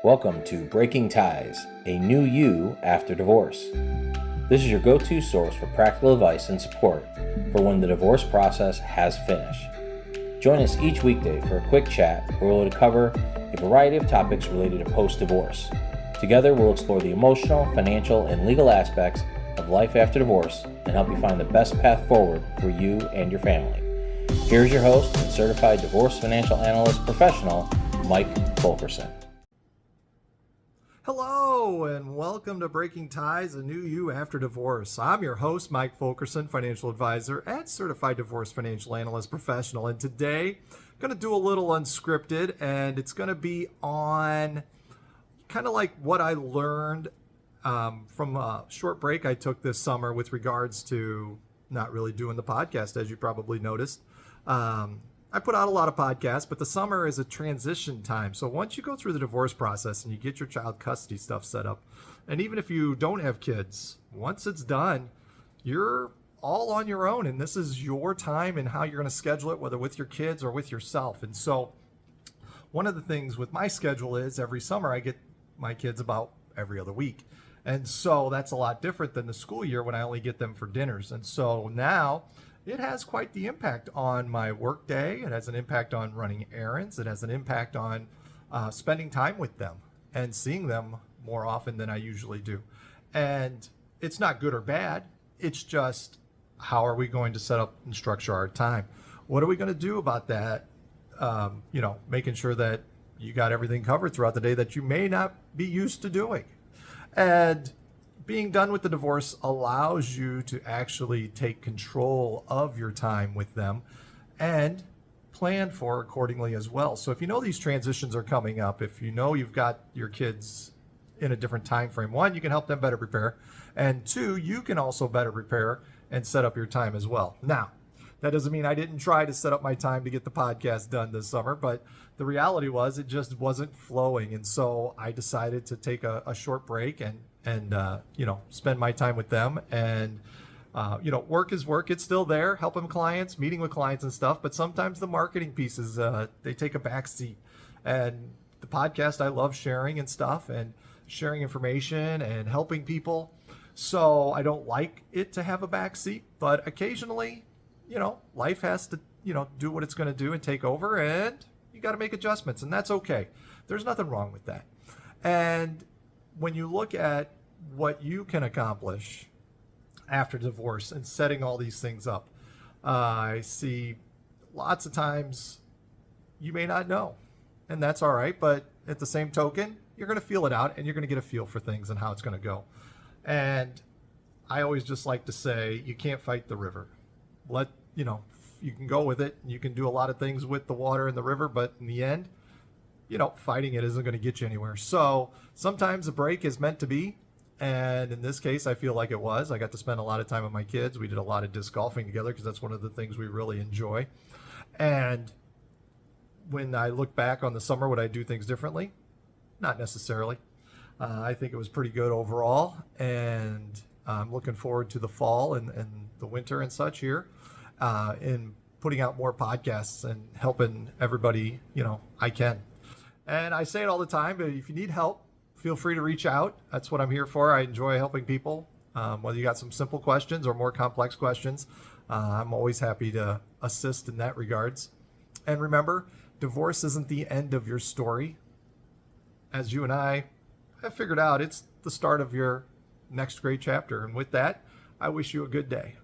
Welcome to Breaking Ties, a new you after divorce. This is your go-to source for practical advice and support for when the divorce process has finished. Join us each weekday for a quick chat where we'll cover a variety of topics related to post-divorce. Together, we'll explore the emotional, financial, and legal aspects of life after divorce and help you find the best path forward for you and your family. Here's your host and Certified Divorce Financial Analyst professional, Mike Fulkerson. Hello and welcome to Breaking Ties, a new you after divorce. I'm your host, Mike Fulkerson, financial advisor at Certified Divorce Financial Analyst professional. And today, I'm going to do a little unscripted, and it's going to be on kind of like what I learned from a short break I took this summer with regards to not really doing the podcast, as you probably noticed. I put out a lot of podcasts, but the summer is a transition time. So once you go through the divorce process and you get your child custody stuff set up, and even if you don't have kids, once it's done, you're all on your own. And this is your time and how you're going to schedule it, whether with your kids or with yourself. And so one of the things with my schedule is every summer I get my kids about every other week. And so that's a lot different than the school year when I only get them for dinners. And so now it has quite the impact on my work day. It has an impact on running errands. It has an impact on spending time with them and seeing them more often than I usually do. And it's not good or bad. It's just, how are we going to set up and structure our time? What are we going to do about that? Making sure that you got everything covered throughout the day that you may not be used to doing. And being done with the divorce allows you to actually take control of your time with them and plan for accordingly as well. So if you know these transitions are coming up, if you know you've got your kids in a different time frame, one, you can help them better prepare, and two, you can also better prepare and set up your time as well. Now, that doesn't mean I didn't try to set up my time to get the podcast done this summer, but the reality was it just wasn't flowing. And so I decided to take a short break and spend my time with them. And, work is work. It's still there, helping clients, meeting with clients and stuff. But sometimes the marketing pieces, they take a back seat. And the podcast, I love sharing and stuff and sharing information and helping people. So I don't like it to have a back seat, but occasionally, life has to, do what it's going to do and take over, and you got to make adjustments, and that's okay. There's nothing wrong with that. And when you look at what you can accomplish after divorce and setting all these things up, I see lots of times you may not know, and that's all right. But at the same token, you're going to feel it out, and you're going to get a feel for things and how it's going to go. And I always just like to say, you can't fight the river. You can go with it, and you can do a lot of things with the water in the river, but in the end, fighting it isn't going to get you anywhere. So sometimes a break is meant to be. And in this case, I feel like it was. I got to spend a lot of time with my kids. We did a lot of disc golfing together because that's one of the things we really enjoy. And when I look back on the summer, would I do things differently? Not necessarily. I think it was pretty good overall. And I'm looking forward to the fall and the winter and such here in putting out more podcasts and helping everybody, I can. And I say it all the time, but if you need help, feel free to reach out. That's what I'm here for. I enjoy helping people. Whether you got some simple questions or more complex questions, I'm always happy to assist in that regards. And remember, divorce isn't the end of your story. As you and I have figured out, it's the start of your next great chapter. And with that, I wish you a good day.